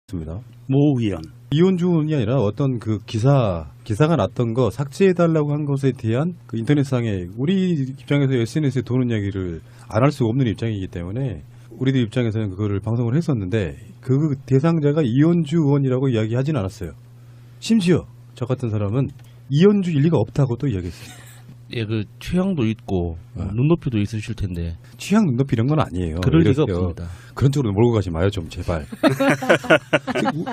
있습니다. 모 의원. 이혼주 의원이 아니라 어떤 그 기사가 났던 거 삭제해달라고 한 것에 대한 그 인터넷상에 우리 입장에서 SNS에 도는 이야기를 안 할 수가 없는 입장이기 때문에 우리들 입장에서는 그거를 방송을 했었는데 그 대상자가 이혼주 의원이라고 이야기하진 않았어요. 심지어 저 같은 사람은 이혼주 일리가 없다고 또 이야기했습니다. 예, 그 취향도 있고 눈높이도 있으실 텐데 취향 눈높이 이런 건 아니에요. 그럴 리가 이랬어요. 없습니다. 그런 쪽으로 몰고 가지 마요 좀 제발.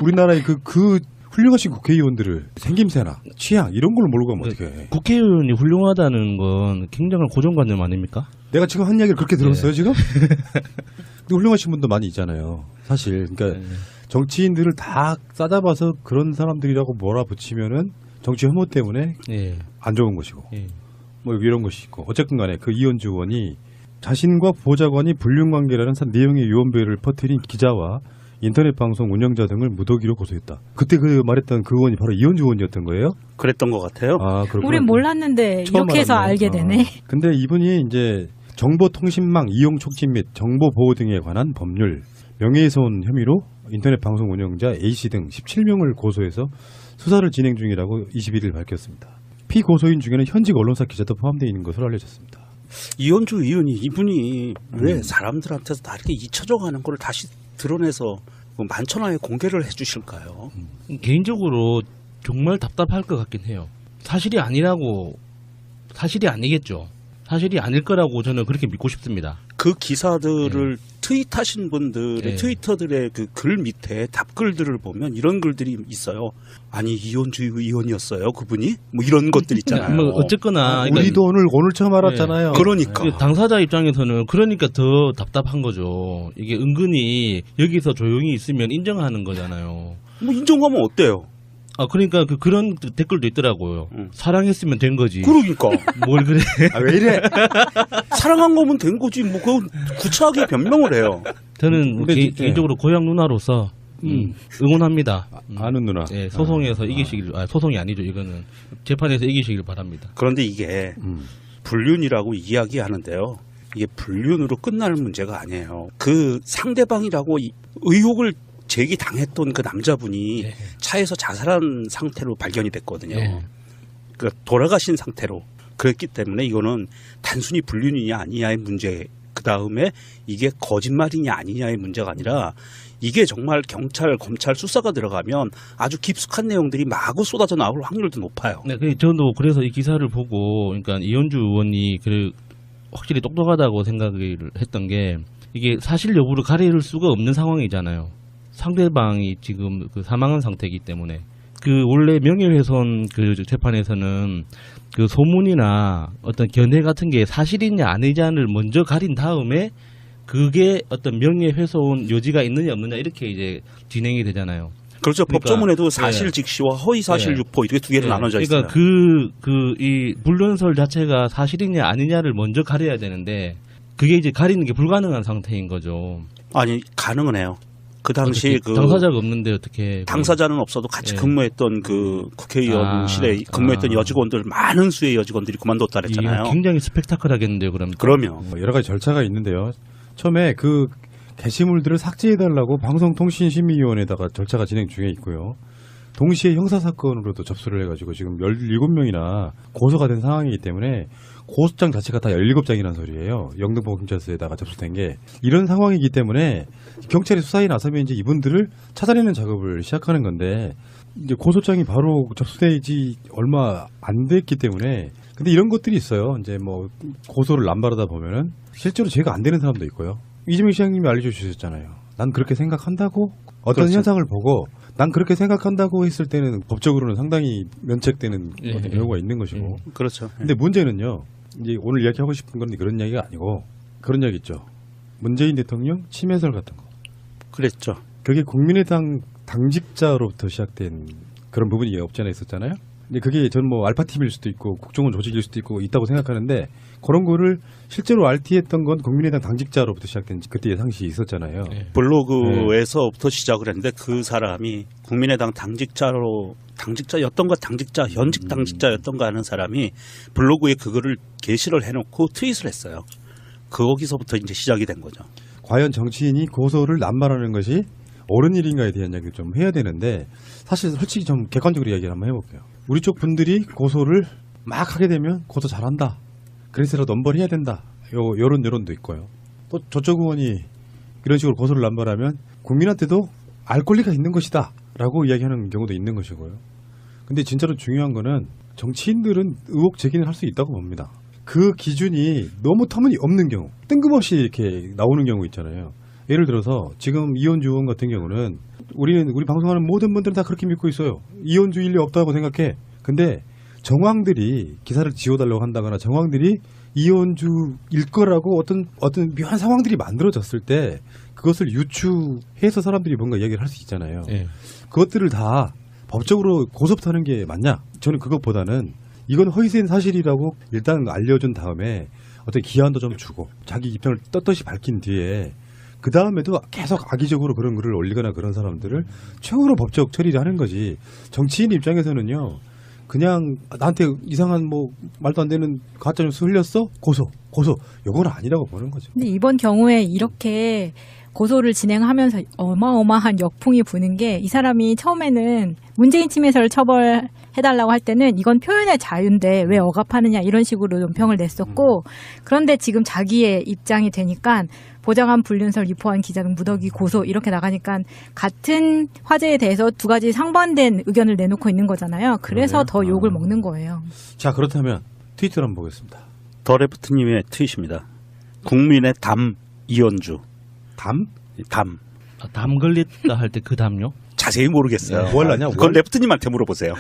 우리나라의 그 훌륭하신 국회의원들을 생김새나 취향 이런 걸로 몰고 가면 어떡해. 국회의원이 훌륭하다는 건 굉장한 고정관념 아닙니까? 내가 지금 한 이야기를 그렇게 들었어요 지금? 근데 훌륭하신 분도 많이 있잖아요. 사실 그러니까 정치인들을 다 싸잡아서 그런 사람들이라고 몰아붙이면은 정치 혐오 때문에 예. 안 좋은 것이고 예. 뭐 이런 것이 있고 어쨌든 간에 그 이혼주 의원이 자신과 보좌관이 불륜관계라는 내용의 유언배를 퍼뜨린 기자와 인터넷 방송 운영자 등을 무더기로 고소했다. 그때 그 말했던 그 의원이 바로 이혼주 의원이었던 거예요? 그랬던 것 같아요. 아, 그렇구나. 우린 몰랐는데 처음 이렇게 해서 알았네. 알게 되네. 근데 이분이 이제 정보통신망 이용 촉진 및 정보보호 등에 관한 법률, 명예훼손 혐의로 인터넷 방송 운영자 A씨 등 17명을 고소해서 수사를 진행 중이라고 21일 밝혔습니다. 피고소인 중에는 현직 언론사 기자도 포함되어 있는 것으로 알려졌습니다. 이혼주 의원이 이분이 왜 사람들한테서 다 이렇게 잊혀져 가는 걸 다시 드러내서 만천하에 공개를 해 주실까요? 개인적으로 정말 답답할 것 같긴 해요. 사실이 아니겠죠. 사실이 아닐 거라고 저는 그렇게 믿고 싶습니다. 그 기사들을 트윗하신 분들의 트위터들의 그 글 밑에 답글들을 보면 이런 글들이 있어요. 아니 이혼주 의원이었어요 그분이? 뭐 이런 것들 있잖아요. 뭐 어쨌거나 그러니까 우리도 오늘 처음 알았잖아요. 그러니까 그 당사자 입장에서는 그러니까 더 답답한 거죠. 이게 은근히 여기서 조용히 있으면 인정하는 거잖아요. 뭐 인정하면 어때요? 아 그러니까 그런 댓글도 있더라고요. 사랑했으면 된 거지. 그러니까 뭘 그래? 아, 왜 이래? 사랑한 거면 된 거지. 뭐 그건 구차하게 변명을 해요. 저는 근데 개인적으로 고향 누나로서 응원합니다. 아는 누나. 네, 소송에서 이기시길, 소송이 아니죠. 이거는 재판에서 이기시길 바랍니다. 그런데 이게 불륜이라고 이야기하는데요. 이게 불륜으로 끝날 문제가 아니에요. 그 상대방이라고 의혹을 제기당했던 그 남자분이 차에서 자살한 상태로 발견이 됐거든요. 그러니까 돌아가신 상태로. 그랬기 때문에 이거는 단순히 불륜이냐 아니냐의 문제, 그 다음에 이게 거짓말이냐 아니냐의 문제가 아니라 이게 정말 경찰, 검찰 수사가 들어가면 아주 깊숙한 내용들이 마구 쏟아져 나올 확률도 높아요. 네, 저도 그래서 이 기사를 보고, 그러니까 이현주 의원이 확실히 똑똑하다고 생각을 했던 게 이게 사실 여부를 가릴 수가 없는 상황이잖아요. 상대방이 지금 그 사망한 상태이기 때문에 그 원래 명예훼손 그 재판에서는 그 소문이나 어떤 견해 같은 게 사실이냐 아니냐를 먼저 가린 다음에 그게 어떤 명예훼손 요지가 있느냐 없느냐 이렇게 이제 진행이 되잖아요. 그렇죠. 그러니까, 법조문에도 사실 직시와 허위 사실 유포 이렇게 두 개로 나눠져 있어요. 그러니까 이 불륜설 자체가 사실이냐 아니냐를 먼저 가려야 되는데 그게 이제 가리는 게 불가능한 상태인 거죠. 아니 가능은 해요. 그 당시 그 당사자가 없는데 어떻게 당사자는 없어도 같이 근무했던 그 국회의원실에 근무했던 여직원들 많은 수의 여직원들이 그만뒀다 그랬잖아요. 굉장히 스펙타클하겠는데요, 그러면. 그러면 여러 가지 절차가 있는데요. 처음에 그 게시물들을 삭제해달라고 방송통신심의위원회에다가 절차가 진행 중에 있고요. 동시에 형사사건으로도 접수를 해가지고 지금 17명이나 고소가 된 상황이기 때문에 고소장 자체가 다 17장이라는 소리예요. 영등포경찰서에다가 접수된 게. 이런 상황이기 때문에 경찰이 수사에 나서면 이제 이분들을 찾아내는 작업을 시작하는 건데 이제 고소장이 바로 접수되지 얼마 안 됐기 때문에 근데 이런 것들이 있어요. 이제 뭐 고소를 남발하다 보면은 실제로 죄가 안 되는 사람도 있고요. 이재명 시장님이 알려주셨잖아요. 난 그렇게 생각한다고 어떤 그렇죠. 현상을 보고 난 그렇게 생각한다고 했을 때는 법적으로는 상당히 면책되는 어떤 경우가 있는 것이고. 그렇죠. 근데 문제는요. 이제 오늘 이야기하고 싶은 건 그런 이야기가 아니고 그런 이야기 있죠. 문재인 대통령 침해설 같은 거. 그랬죠. 그게 국민의당 당직자로부터 시작된 그런 부분이 없지 않아 있었잖아요. 근데 그게 전 뭐 알파팀일 수도 있고 국정원 조직일 수도 있다고 생각하는데 그런 거를 실제로 RT했던 건 국민의당 당직자로부터 시작된 그때의 상식이 있었잖아요. 블로그에서부터 시작을 했는데 그 사람이 국민의당 당직자였던가 현직 당직자였던가 하는 사람이 블로그에 그거를 게시를 해놓고 트윗을 했어요. 거기서부터 이제 시작이 된 거죠. 과연 정치인이 고소를 남발하는 것이 옳은 일인가에 대한 이야기를 좀 해야 되는데 사실 솔직히 좀 객관적으로 이야기를 한번 해볼게요. 우리 쪽 분들이 고소를 막 하게 되면 고소 잘한다. 그래서라도 넘버를 해야 된다. 요런 여론도 있고요. 또 저쪽 의원이 이런 식으로 고소를 남발하면 국민한테도 알 권리가 있는 것이다. 라고 이야기하는 경우도 있는 것이고요. 근데 진짜로 중요한 거는 정치인들은 의혹 제기는 할 수 있다고 봅니다. 그 기준이 너무 터무니없는 경우, 뜬금없이 이렇게 나오는 경우 있잖아요. 예를 들어서 지금 이현주 의원 같은 경우는 우리 방송하는 모든 분들은 다 그렇게 믿고 있어요. 이현주 일리 없다고 생각해. 근데 정황들이 기사를 지워달라고 한다거나 정황들이 이현주일 거라고 어떤 묘한 상황들이 만들어졌을 때 그것을 유추해서 사람들이 뭔가 이야기를 할 수 있잖아요. 예. 그것들을 다 법적으로 고소부터 하는 게 맞냐? 저는 그것보다는 이건 허위된 사실이라고 일단 알려준 다음에 어떤 기한도 좀 주고 자기 입장을 떳떳이 밝힌 뒤에 그 다음에도 계속 악의적으로 그런 글을 올리거나 그런 사람들을 최후로 법적 처리를 하는 거지. 정치인 입장에서는요. 그냥 나한테 이상한 뭐 말도 안 되는 가짜뉴스 흘렸어? 고소. 요건 아니라고 보는 거죠. 근데 이번 경우에 이렇게 고소를 진행하면서 어마어마한 역풍이 부는 게 이 사람이 처음에는 문재인 침해서를 처벌해달라고 할 때는 이건 표현의 자유인데 왜 억압하느냐 이런 식으로 논평을 냈었고 그런데 지금 자기의 입장이 되니까 보좌관 불륜설 유포한 기자 등 무더기 고소 이렇게 나가니까 같은 화제에 대해서 두 가지 상반된 의견을 내놓고 있는 거잖아요. 그래서 그러네요. 더 욕을 먹는 거예요. 자, 그렇다면 트위터를 한번 보겠습니다. 더 레프트님의 트윗입니다. 국민의 담 이현주. 담? 담. 담 걸렸다 할 때 그 담요? 자세히 모르겠어요. 뭘 하냐? 그건 레프트님한테 물어보세요.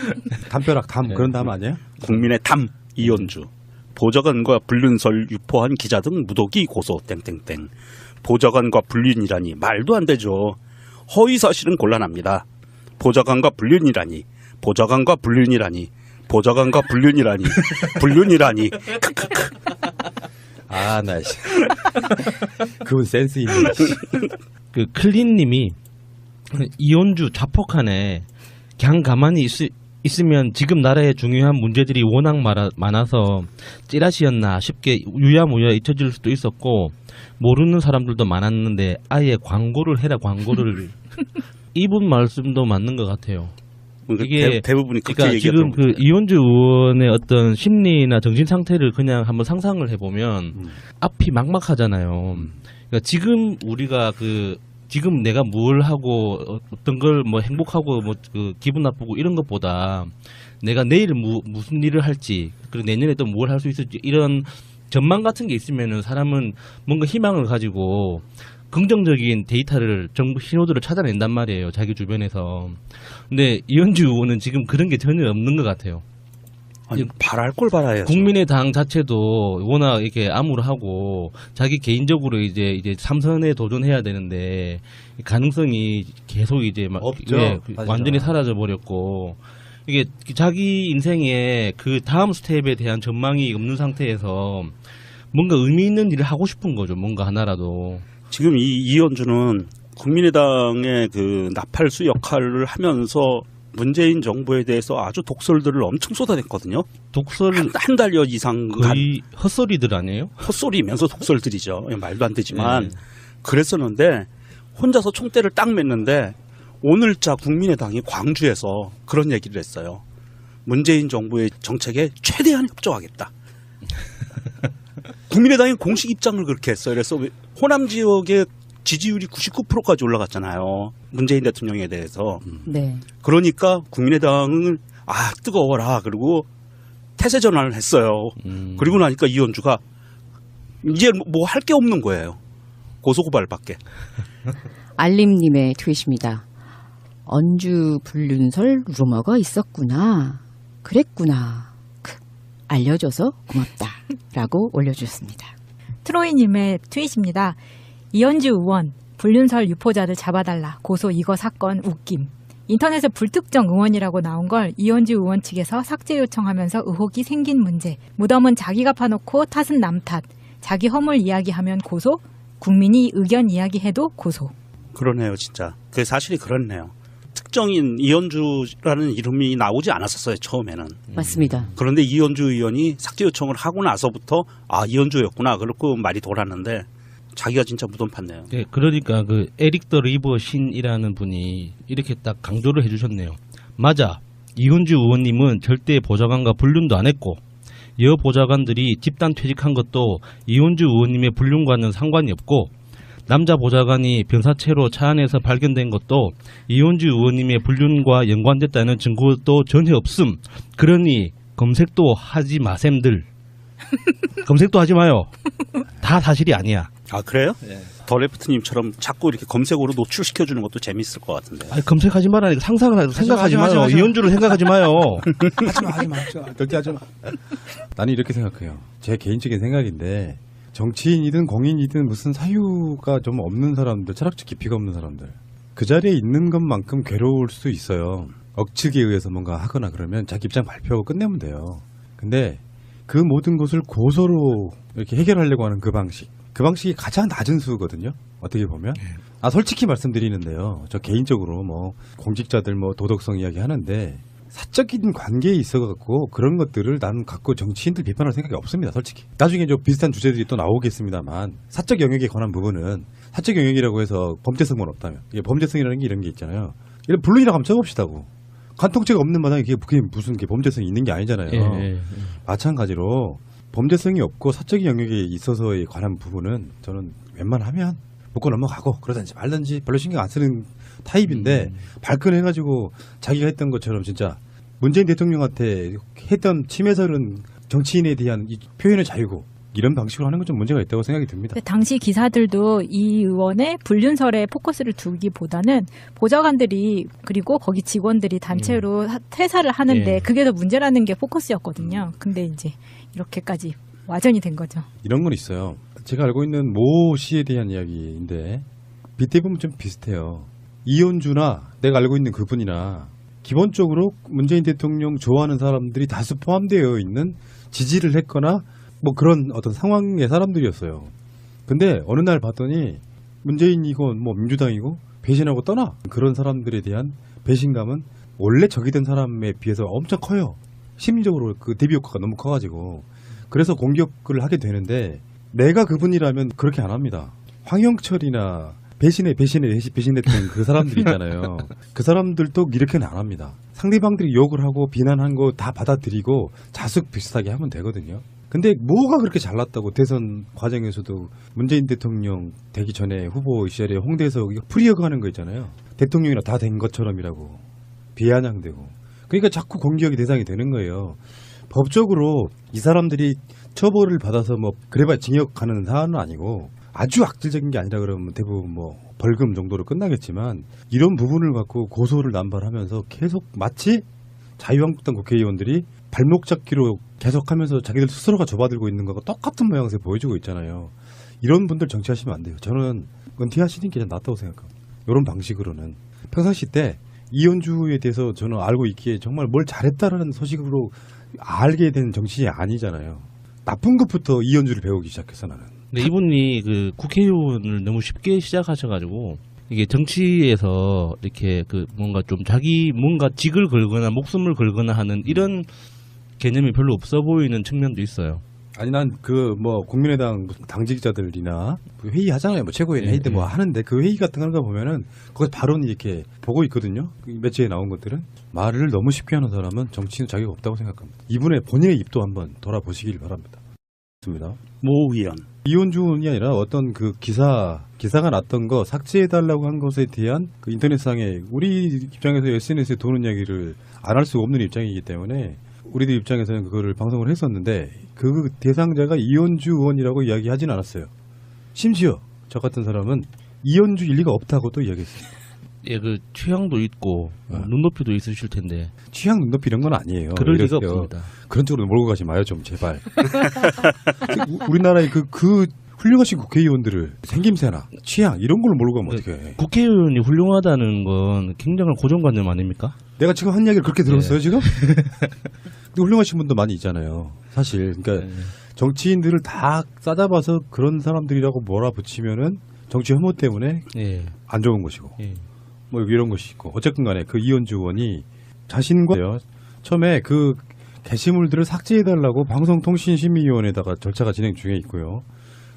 담벼락 담 그런 담 아니에요? 국민의 담 이현주. 보좌관과 불륜설 유포한 기자 등 무더기 고소 땡땡땡. 보좌관과 불륜이라니 말도 안 되죠. 허위 사실은 곤란합니다. 보좌관과 불륜이라니 불륜이라니 크크크. 아, 나 씨. 그분 센스 있네. 그 클린님이 이현주 자폭하네. 그냥 가만히 있으면 지금 나라의 중요한 문제들이 워낙 많아서 찌라시였나 싶게 유야무야 잊혀질 수도 있었고 모르는 사람들도 많았는데 아예 광고를 해라 광고를. 이분 말씀도 맞는 것 같아요. 이게 대부분이 그렇게 그러니까 지금 얘기하더라고요. 그 이현주 의원의 어떤 심리나 정신 상태를 그냥 한번 상상을 해보면 앞이 막막하잖아요. 그러니까 지금 우리가 지금 내가 뭘 하고 어떤 걸 뭐 행복하고 뭐 그 기분 나쁘고 이런 것보다 내가 내일 무슨 일을 할지 그리고 내년에 또 뭘 할 수 있을지 이런 전망 같은 게 있으면은 사람은 뭔가 희망을 가지고 긍정적인 데이터를 정보 신호들을 찾아낸단 말이에요. 자기 주변에서. 근데 이현주 의원은 지금 그런 게 전혀 없는 것 같아요. 아니, 바랄 걸 바라야죠. 국민의당 자체도 워낙 이렇게 암울하고 자기 개인적으로 이제 삼선에 도전해야 되는데 가능성이 계속 이제 막 없죠. 완전히 사라져 버렸고 이게 자기 인생에 그 다음 스텝에 대한 전망이 없는 상태에서 뭔가 의미 있는 일을 하고 싶은 거죠. 뭔가 하나라도. 지금 이현주는 국민의당의 그 나팔수 역할을 하면서 문재인 정부에 대해서 아주 독설들을 엄청 쏟아냈거든요. 독설 한 달여 이상 거의 헛소리들 아니에요? 헛소리면서 독설들이죠. 말도 안 되지만 네. 그랬었는데 혼자서 총대를 딱 맸는데 오늘자 국민의당이 광주에서 그런 얘기를 했어요. 문재인 정부의 정책에 최대한 협조하겠다. 국민의당이 공식 입장을 그렇게 했어요. 그래서 호남 지역의 지지율이 99%까지 올라갔잖아요. 문재인 대통령에 대해서. 네. 그러니까 국민의당은 뜨거워라. 그리고 태세 전환을 했어요. 그리고 나니까 이현주가 이제 뭐 할 게 없는 거예요. 고소고발밖에. 알림님의 트윗입니다. 언주 불륜설 루머가 있었구나. 그랬구나. 알려줘서 고맙다. 라고 올려주셨습니다. 트로이님의 트윗입니다. 이현주 의원, 불륜설 유포자들 잡아달라. 고소 이거 사건 웃김. 인터넷에 불특정 의원이라고 나온 걸 이현주 의원 측에서 삭제 요청하면서 의혹이 생긴 문제. 무덤은 자기가 파놓고 탓은 남 탓. 자기 허물 이야기하면 고소. 국민이 의견 이야기해도 고소. 그러네요, 진짜. 그 사실이 그렇네요. 특정인 이현주라는 이름이 나오지 않았었어요, 처음에는. 맞습니다. 그런데 이현주 의원이 삭제 요청을 하고 나서부터 이현주였구나. 그렇고 말이 돌았는데 자기가 진짜 무덤 팠네요. 네, 그러니까 그 에릭 더 리버 신이라는 분이 이렇게 딱 강조를 해주셨네요. 맞아. 이은주 의원님은 절대 보좌관과 불륜도 안 했고 여 보좌관들이 집단 퇴직한 것도 이은주 의원님의 불륜과는 상관이 없고 남자 보좌관이 병사체로 차 안에서 발견된 것도 이은주 의원님의 불륜과 연관됐다는 증거도 전혀 없음. 그러니 검색도 하지 마셈들. 검색도 하지 마요. 다 사실이 아니야. 아 그래요? 더 레프트님처럼 자꾸 이렇게 검색어로 노출시켜주는 것도 재밌을 것 같은데. 아니, 검색하지 마라. 상상을 생각하지 하지 마요. 마. 이현주를 생각하지 마요. 하지 마. 절대 하지 마. 나는 이렇게 생각해요. 제 개인적인 생각인데 정치인이든 공인이든 무슨 사유가 좀 없는 사람들, 철학적 깊이가 없는 사람들 그 자리에 있는 것만큼 괴로울 수 있어요. 억측에 의해서 뭔가 하거나 그러면 자기 입장 발표하고 끝내면 돼요. 근데 그 모든 것을 고소로 이렇게 해결하려고 하는 그 방식이 가장 낮은 수거든요. 어떻게 보면. 솔직히 말씀드리는데요. 저 개인적으로 뭐 공직자들 뭐 도덕성 이야기 하는데 사적인 관계에 있어갖고 그런 것들을 난 갖고 정치인들 비판할 생각이 없습니다. 솔직히. 나중에 좀 비슷한 주제들이 또 나오겠습니다만 사적 영역에 관한 부분은 사적 영역이라고 해서 범죄성만 없다면 이게 범죄성이라는 게 이런 게 있잖아요. 이런 불륜이라고 한번 쳐봅시다고. 간통죄가 없는 마당에 그게 무슨 게 범죄성이 있는 게 아니잖아요. 마찬가지로 범죄성이 없고 사적인 영역에 있어서에 관한 부분은 저는 웬만하면 묻고 넘어가고 그러든지 말든지 별로 신경 안 쓰는 타입인데 발끈해가지고 자기가 했던 것처럼 진짜 문재인 대통령한테 했던 침해설은 정치인에 대한 이 표현의 자유고 이런 방식으로 하는 건 좀 문제가 있다고 생각이 듭니다. 당시 기사들도 이 의원의 불륜설에 포커스를 두기보다는 보좌관들이 그리고 거기 직원들이 단체로 퇴사를 하는데 그게 더 문제라는 게 포커스였거든요. 근데 이제 이렇게까지 와전이 된 거죠. 이런 건 있어요. 제가 알고 있는 모 씨에 대한 이야기인데 빗대 보면 좀 비슷해요. 이현주나 내가 알고 있는 그분이나 기본적으로 문재인 대통령 좋아하는 사람들이 다수 포함되어 있는 지지를 했거나 뭐 그런 어떤 상황의 사람들이었어요. 근데 어느 날 봤더니 문재인이고 뭐 민주당이고 배신하고 떠나. 그런 사람들에 대한 배신감은 원래 적이 된 사람에 비해서 엄청 커요. 심리적으로 그 대비 효과가 너무 커가지고. 그래서 공격을 하게 되는데 내가 그분이라면 그렇게 안 합니다. 황영철이나 배신했던 그 사람들 있잖아요. 그 사람들도 이렇게는 안 합니다. 상대방들이 욕을 하고 비난한 거 다 받아들이고 자숙 비슷하게 하면 되거든요. 근데 뭐가 그렇게 잘났다고 대선 과정에서도 문재인 대통령 되기 전에 후보 시절에 홍대에서 프리허그 하는 거 있잖아요. 대통령이랑 다 된 것처럼이라고 비아냥되고. 그러니까 자꾸 공격이 대상이 되는 거예요. 법적으로 이 사람들이 처벌을 받아서 뭐 그래봐야 징역 가는 사안은 아니고 아주 악질적인 게 아니라 그러면 대부분 뭐 벌금 정도로 끝나겠지만 이런 부분을 갖고 고소를 남발하면서 계속 마치 자유한국당 국회의원들이 발목 잡기로 계속하면서 자기들 스스로가 좁아들고 있는 거가 똑같은 모양새 보여주고 있잖아요. 이런 분들 정치하시면 안 돼요. 저는 은퇴하시는 게 낫다고 생각합니다. 이런 방식으로는. 평상시 때 이현주에 대해서 저는 알고 있기에 정말 뭘 잘했다라는 소식으로 알게 된 정치인이 아니잖아요. 나쁜 것부터 이현주를 배우기 시작해서 나는. 근데 이분이 그 국회의원을 너무 쉽게 시작하셔가지고 이게 정치에서 이렇게 그 뭔가 좀 자기 뭔가 직을 걸거나 목숨을 걸거나 하는 이런 개념이 별로 없어 보이는 측면도 있어요. 아니 난 그 뭐 국민의당 당직자들이나 회의 하잖아요. 뭐 최고위원 회의 때 뭐 하는데 그 회의 같은 거 보면은 거기서 바로 이렇게 보고 있거든요. 매체에 나온 것들은 말을 너무 쉽게 하는 사람은 정치인 자격이 없다고 생각합니다. 이분의 본인의 입도 한번 돌아보시길 바랍니다. 좋습니다. 모 의원. 이현주 의원이 아니라 어떤 그 기사가 났던 거 삭제해달라고 한 것에 대한 그 인터넷상에 우리 입장에서 SNS에 도는 이야기를 안 할 수가 없는 입장이기 때문에 우리들 입장에서는 그거를 방송을 했었는데 그 대상자가 이현주 의원이라고 이야기하진 않았어요. 심지어 저 같은 사람은 이현주 일리가 없다고도 이야기했어요. 예, 그 취향도 있고 눈높이도 있으실 텐데 취향 눈높이 이런 건 아니에요. 그럴 리가 이랬어요. 없습니다. 그런 쪽으로 몰고 가지 마요 좀 제발. 우리나라의 그 훌륭하신 국회의원들을 생김새나 취향 이런 걸로 몰고 가면 어떡해. 국회의원이 훌륭하다는 건 굉장한 고정관념 아닙니까? 내가 지금 한 이야기를 그렇게 들었어요 지금? 근데 훌륭하신 분도 많이 있잖아요. 사실 그러니까 정치인들을 다 싸잡아서 그런 사람들이라고 몰아붙이면은 정치 혐오 때문에 안 좋은 것이고 뭐 이런 것이 있고 어쨌든 간에 그 이현주 의원이 자신과 처음에 그 게시물들을 삭제해달라고 방송통신심의위원회에다가 절차가 진행 중에 있고요.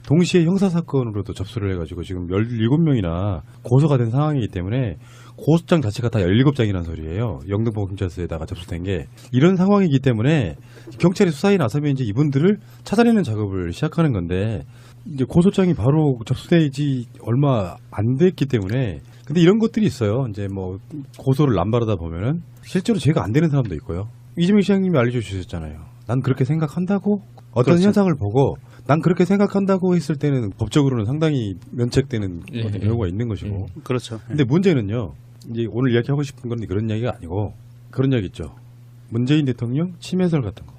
동시에 형사사건으로도 접수를 해가지고 지금 17명이나 고소가 된 상황이기 때문에 고소장 자체가 다 17장이라는 소리예요. 영등포경찰서에다가 접수된 게. 이런 상황이기 때문에 경찰이 수사에 나서면 이제 이분들을 찾아내는 작업을 시작하는 건데 이제 고소장이 바로 접수되지 얼마 안 됐기 때문에 근데 이런 것들이 있어요. 이제 뭐 고소를 남발하다 보면은 실제로 죄가 안 되는 사람도 있고요. 이재명 시장님이 알려주셨잖아요. 난 그렇게 생각한다고 어떤 그렇죠. 현상을 보고 난 그렇게 생각한다고 했을 때는 법적으로는 상당히 면책되는 예, 어떤 예. 경우가 있는 것이고. 그렇죠. 근데 문제는요. 이제 오늘 이야기하고 싶은 건 그런 이야기가 아니고 그런 이야기 있죠. 문재인 대통령 침해설 같은 거.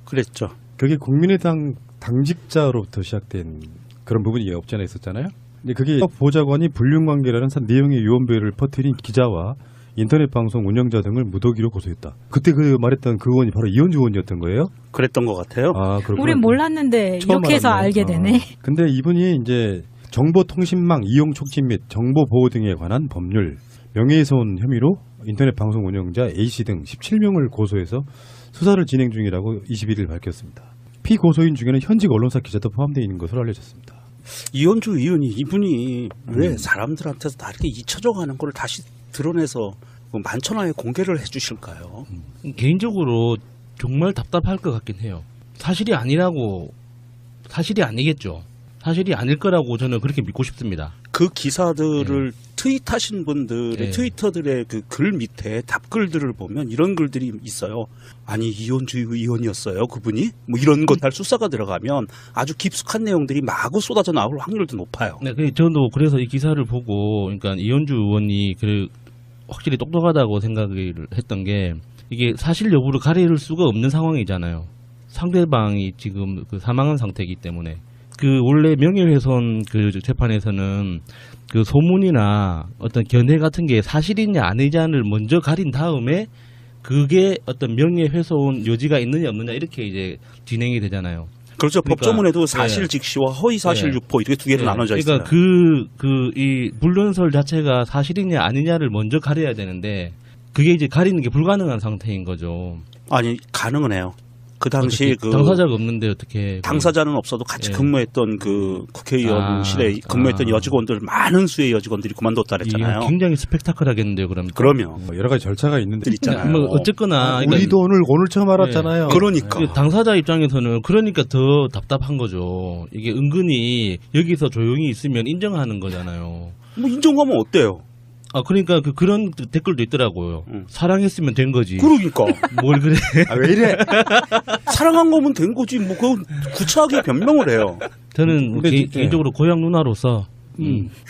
그랬죠. 그게 국민의당 당직자로부터 시작된 그런 부분이 없지 않아 있었잖아요. 근데 그게 보좌관이 불륜관계라는 내용의 유언배를 퍼뜨린 기자와 인터넷 방송 운영자 등을 무더기로 고소했다. 그때 그 말했던 그 의원이 바로 이현주 의원이었던 거예요? 그랬던 것 같아요. 아, 그렇구나. 우린 몰랐는데 처음 이렇게 해서 알았네. 알게 되네. 근데 이분이 이제 정보통신망 이용 촉진 및 정보 보호 등에 관한 법률, 명예훼손 혐의로 인터넷 방송 운영자 A씨 등 17명을 고소해서 수사를 진행 중이라고 21일 밝혔습니다. 피고소인 중에는 현직 언론사 기자도 포함되어 있는 것으로 알려졌습니다. 이현주 의원이 이분이 왜 사람들한테서 다 이렇게 잊혀져 가는 걸 다시 드러내서 만천하에 공개를 해주실까요? 개인적으로 정말 답답할 것 같긴 해요. 사실이 아니겠죠. 사실이 아닐 거라고 저는 그렇게 믿고 싶습니다. 그 기사들을 트윗하신 분들의 네. 트위터들의 그 글 밑에 답글들을 보면 이런 글들이 있어요. 아니 이현주 의원이었어요 그분이? 뭐 이런 것 달 수사가 들어가면 아주 깊숙한 내용들이 마구 쏟아져 나올 확률도 높아요. 네, 저도 그래서 이 기사를 보고, 그러니까 이현주 의원이 확실히 똑똑하다고 생각을 했던 게 이게 사실 여부를 가릴 수가 없는 상황이잖아요. 상대방이 지금 그 사망한 상태이기 때문에. 그 원래 명예훼손 그 재판에서는 그 소문이나 어떤 견해 같은 게 사실이냐 아니냐를 먼저 가린 다음에 그게 어떤 명예훼손 여지가 있느냐 없느냐 이렇게 이제 진행이 되잖아요. 그렇죠. 그러니까, 법조문에도 사실 직시와 허위 사실 네. 유포 이렇게 두 개로 나눠져 있어요. 그러니까 이 불륜설 자체가 사실이냐 아니냐를 먼저 가려야 되는데 그게 이제 가리는 게 불가능한 상태인 거죠. 아니 가능은 해요. 그 당시 어떻게, 당사자가 없는데 어떻게 당사자는 없어도 같이 예. 근무했던 그 국회의원실에 근무했던 여직원들 많은 수의 여직원들이 그만뒀다 그랬잖아요. 이게 굉장히 스펙타클하겠는데요. 그러면 뭐 여러 가지 절차가 있는데 있잖아요. 뭐 어쨌거나 그러니까 우리도 오늘 처음 알았잖아요. 그러니까 그 당사자 입장에서는 그러니까 더 답답한 거죠. 이게 은근히 여기서 조용히 있으면 인정하는 거잖아요. 뭐 인정하면 어때요? 그러니까 그런 댓글도 있더라고요. 사랑했으면 된 거지. 그러니까 뭘 그래? 아, 왜 이래? 사랑한 거면 된 거지. 뭐 그건 구차하게 변명을 해요. 저는 근데 개인적으로 고향 누나로서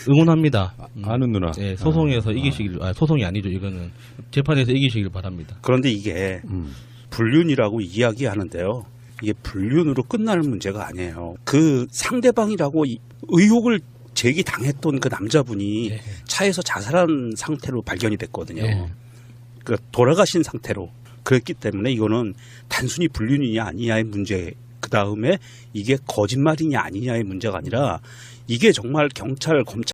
응원합니다. 아는 누나. 네, 소송에서 이기시길, 소송이 아니죠. 이거는 재판에서 이기시길 바랍니다. 그런데 이게 불륜이라고 이야기하는데요. 이게 불륜으로 끝날 문제가 아니에요. 그 상대방이라고 의혹을 제기당했던 그 남자분이 네. 차에서 자살한 상태로 발견이 됐거든요. 네. 그 돌아가신 상태로 그랬기 때문에 이거는 단순히 불륜이냐 아니냐의 문제, 그 다음에 이게 거짓말이냐 아니냐의 문제가 아니라 이게 정말 경찰 검찰